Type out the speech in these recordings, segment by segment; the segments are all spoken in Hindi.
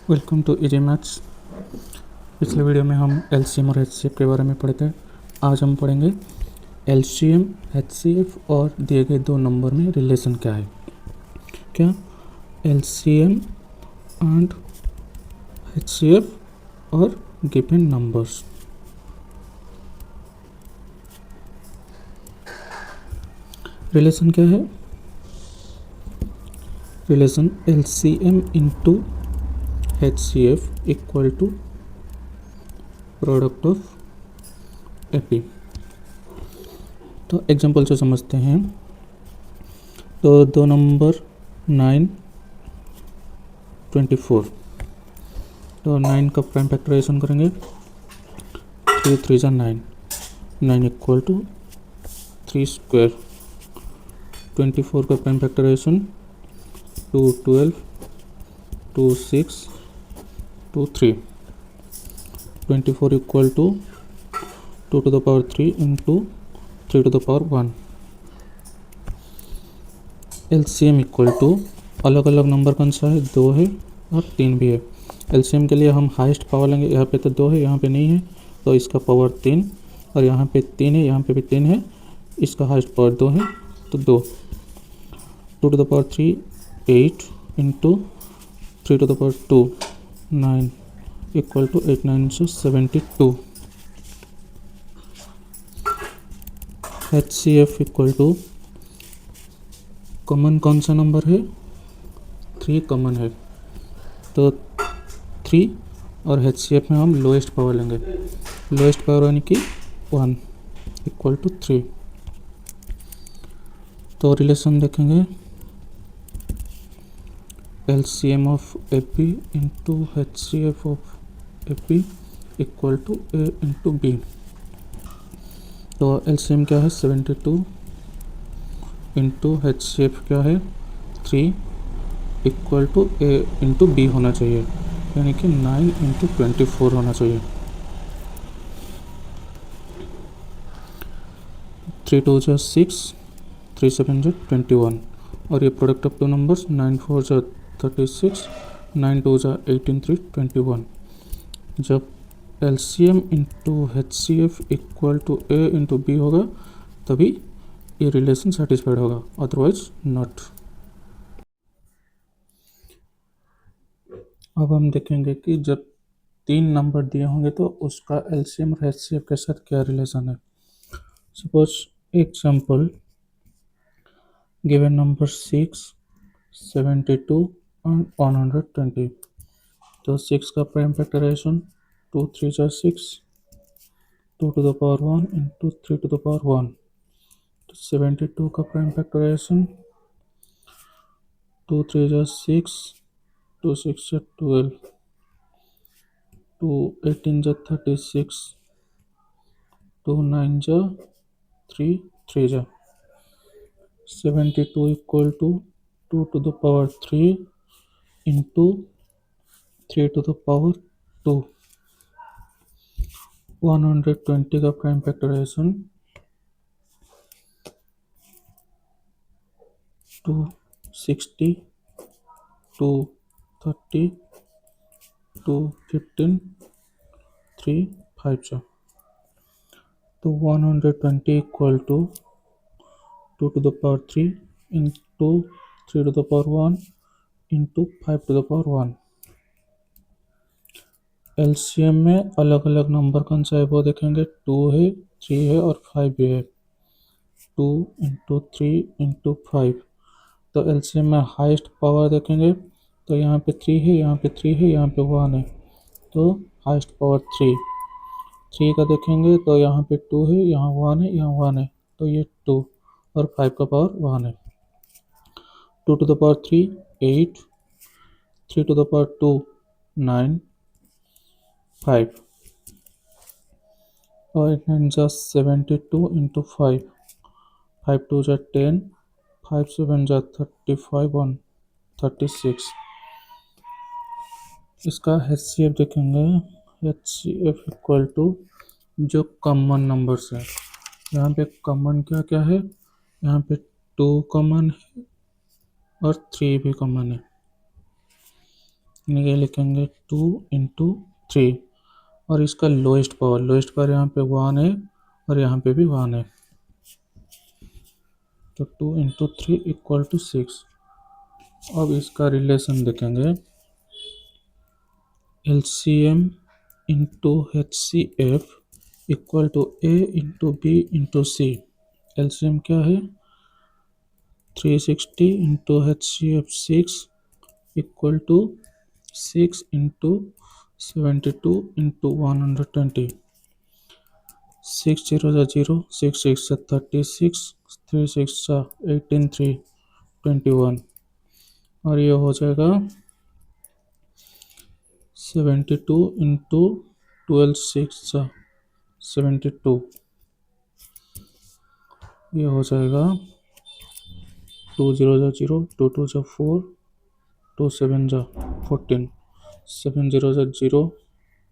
Welcome to easy maths. पिछले वीडियो में हम एलसीएम और एचसीएफ के बारे में पढ़े थे। आज हम पढ़ेंगे एलसीएम, एचसीएफ और दिए गए दो नंबर में रिलेशन क्या है। क्या एलसीएम एंड एचसीएफ और गिवन नंबर्स। रिलेशन क्या है? Relation LCM into HCF equal to product of AP. तो एग्जांपल से समझते हैं। तो दो नंबर 9, 24। तो 9 का प्राइम फैक्टराइजेशन करेंगे, 3 3 जा 9, 9 इक्वल टू 3 स्क्वायर। 24 का prime factorization 2 12, 2 6, 2 3। 24 equal to 2 to the power 3 into 3 to the power 1। LCM equal to अलग अलग नंबर कौन सा है? 2 है और 3 भी है। एलसीएम के लिए हम हाईएस्ट पावर लेंगे। यहाँ पे तो 2 है, यहाँ पे नहीं है, तो इसका पावर 3, और यहाँ पे 3 है, यहाँ पे भी 3 है, इसका हाईएस्ट पावर 2 है, तो 2। 2 to the power 3 8 into 3 to the power 2 9 equal to 8 9 से 72। HCF इक्वल टू कॉमन कौन सा नंबर है? 3 कॉमन है, तो 3, और HCF में हम लोएस्ट पावर लेंगे। लोएस्ट पावर यानी कि 1 इक्वल टू 3। तो रिलेशन देखेंगे, LCM of AP into HCF of AP equal to A into B। तो LCM क्या है? 72 इंटू HCF क्या है? 3 equal to A into B होना चाहिए, यानी कि 9 इंटू 24 होना चाहिए। 3 2 जा 6, 3 7 जा 21, और ये प्रोडक्ट ऑफ टू नंबर्स 9 4 जा 36, 9 2 जा 18 3 21। जब LCM into HCF equal to A into B होगा तभी ये रिलेशन सेटिस्फाइड होगा, अदरवाइज नॉट। अब हम देखेंगे कि जब 3 नंबर दिए होंगे तो उसका LCM और HCF के साथ क्या रिलेशन है। सपोज एग्जाम्पल, गिवन नंबर 6, 72 और 120। तो 6 का प्राइम फैक्टराइजेशन 2 3 जा 6, 2 to the power 1 into 3 to the power 1। तो 72 का प्राइम फैक्टराइजेशन 2 3 जा 6, 2 6 जा 12, 2 18 जा 36, 2 9 जा 3 3 जा 72 equal to 2 to the power 3 into 3 to the power 2। 120 का प्राइम फैक्टराइजेशन 260, 230, 215, 3 5 जा। तो 120 equal to 2 to the power 3 into 3 to the power 1 into 5 to the power 1। LCM में अलग अलग नंबर कौन सा है वो देखेंगे। 2 है, 3 है और 5 भी है। 2 इंटू 3 इंटू 5। तो एलसीएम में हाईएस्ट पावर देखेंगे, तो यहाँ पे 3 है, यहाँ पे 3 है, यहाँ पे 1 है, तो हाईएस्ट पावर 3। 3 का देखेंगे तो यहाँ पे 2 है, यहाँ 1 है, यहाँ 1 है, तो ये 2, और 5 का पावर 1 है। 2 to the power 3 8, 3 to the power 2 9, 5, और 8 9 जा 72 इंटू 5, 5 2 जा 10, 5 7 जा 35 1 36। इसका HCF देखेंगे। HCF इक्वल टू जो कॉमन नंबर्स है, यहाँ पे कॉमन क्या क्या है? यहाँ पे 2 कॉमन है और 3 भी कॉमन है। ये लिखेंगे 2 × 3 और इसका लोएस्ट पावर यहाँ पे 1 है और यहाँ पे भी 1 है, तो 2 × 3 = 6। अब इसका रिलेशन देखेंगे, LCM into HCF equal to A into B into C। LCM क्या है, 360 into HCF 6 equal to 6 into 72 into 120। 6 0 0, 6 6 36, 3 6 18, 3 21 और ये हो जाएगा 72 इंटू 12 6 72, ये हो जाएगा 2 0 0, 2 2 4, 2 7 14, 7 0 0,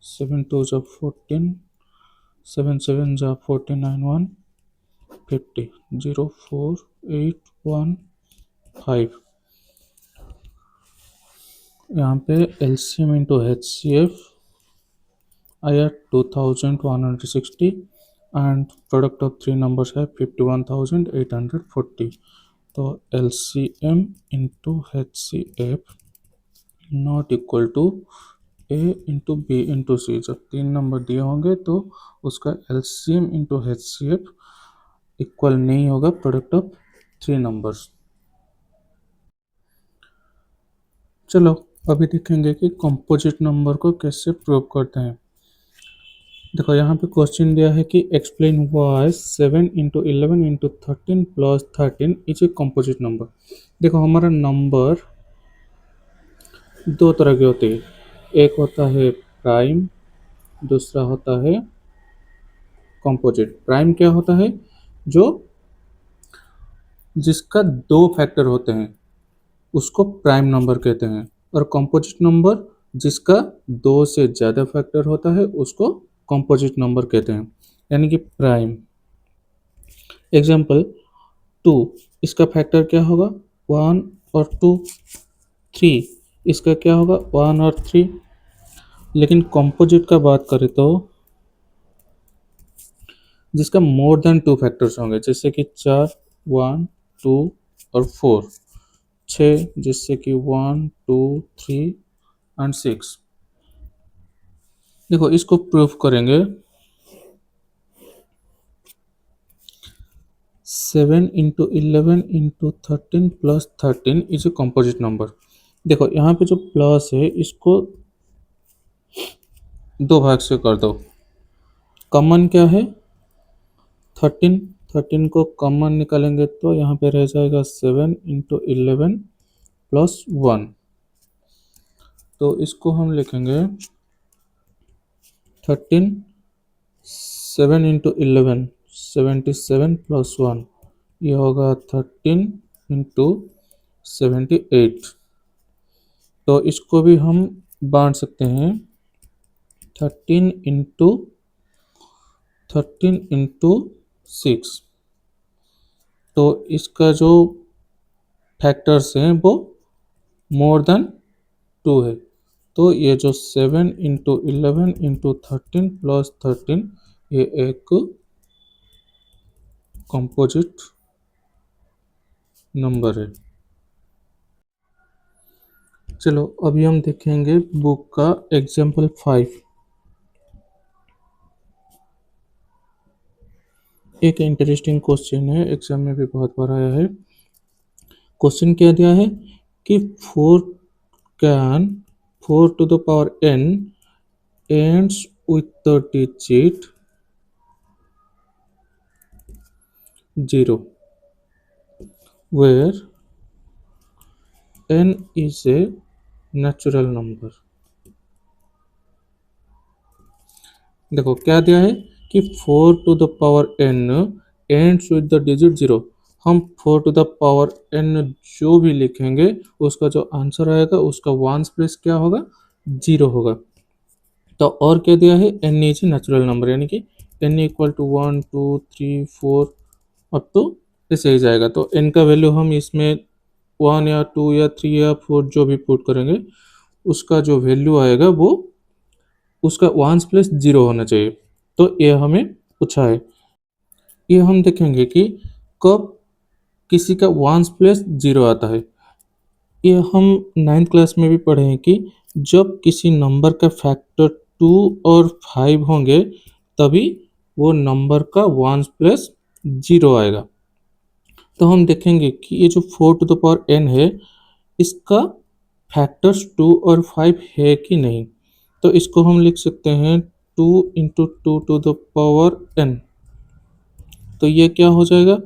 7 2 14, 7 7 49 1 50, 0 4 8 1 5। यहाँ पे LCM इंटू HCF आया 2160 एंड प्रोडक्ट ऑफ 3 नंबर्स है 51,840। तो LCM into HCF not equal to A into B into C। जब 3 नंबर दिए होंगे तो उसका LCM इंटू HCF इक्वल नहीं होगा प्रोडक्ट ऑफ 3 नंबर्स। चलो अभी देखेंगे कि कंपोजिट नंबर को कैसे प्रूव करते हैं। देखो यहाँ पे क्वेश्चन दिया है कि explain why 7 × 11 × 13 + 13 is a composite number. देखो हमारा नंबर दो तरह के होते हैं, एक होता है प्राइम, दूसरा होता है कंपोजिट। प्राइम क्या होता है, जो जिसका दो फैक्टर होते हैं उसको प्राइम नंबर कहते हैं, और कंपोजिट नंबर जिसका दो से ज़्यादा फैक्टर होता है उसको कंपोजिट नंबर कहते हैं। यानी कि प्राइम एग्जाम्पल 2, इसका फैक्टर क्या होगा 1 और 2। 3, इसका क्या होगा 1 और 3। लेकिन कंपोजिट का बात करें तो जिसका मोर देन 2 फैक्टर्स होंगे, जैसे कि 4 1 2 और 4, 6 जिससे कि 1 2 3 एंड 6। देखो इसको प्रूफ करेंगे 7 × 11 × 13 + 13 इज ए कंपोजिट नंबर। देखो यहाँ पे जो प्लस है इसको दो भाग से कर दो। कॉमन क्या है 13, 13 को कॉमन निकालेंगे तो यहाँ पे रह जाएगा 7 × 11 + 1। तो इसको हम लिखेंगे 13, 7 × 11 77 + 1, ये होगा 13 × 78। तो इसको भी हम बांट सकते हैं 13 × 6। तो इसका जो फैक्टर्स हैं वो मोर देन 2 है, तो ये जो 7 × 11 × 13 + 13 ये एक कंपोजिट नंबर है। चलो अभी हम देखेंगे बुक का एग्जाम्पल 5। एक इंटरेस्टिंग क्वेश्चन है, एग्जाम में भी बहुत बार आया है। क्वेश्चन क्या दिया है कि 4 to the power n ends with the digit 0 where n is a natural number। देखो क्या दिया है कि 4 to the power n ends with the digit 0। हम 4 to the power n जो भी लिखेंगे उसका जो आंसर आएगा उसका वंस प्लेस क्या होगा 0 होगा। तो और क्या दिया है n इज नेचुरल नंबर, यानी कि n = 1 2 3 4 अप तो ऐसे ही जाएगा। तो n का वैल्यू हम इसमें 1 या 2 या 3 या 4 जो भी पुट करेंगे उसका जो वैल्यू आएगा वो उसका वंस प्लेस 0 होना चाहिए। तो ये हमें पूछा है। ये हम देखेंगे कि कब किसी का वंस प्लेस 0 आता है। ये हम 9th क्लास में भी पढ़े हैं कि जब किसी नंबर का फैक्टर 2 और 5 होंगे तभी वो नंबर का वंस प्लेस 0 आएगा। तो हम देखेंगे कि ये जो 4 टू द पावर n है इसका फैक्टर्स 2 और 5 है कि नहीं। तो इसको हम लिख सकते हैं 2 into two to the power n। तो ये क्या हो जाएगा,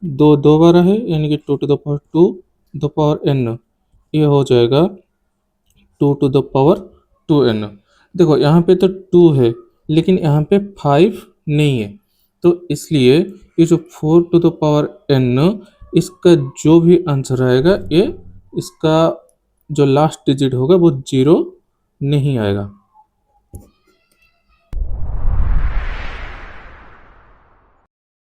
दो दो बार है यानी कि 2 to the power 2 the power n, ये हो जाएगा 2 टू द पावर 2n। देखो यहाँ पे तो 2 है लेकिन यहाँ पे 5 नहीं है, तो इसलिए ये जो 4 टू द पावर n इसका जो भी आंसर आएगा ये इसका जो लास्ट डिजिट होगा वो 0 नहीं आएगा।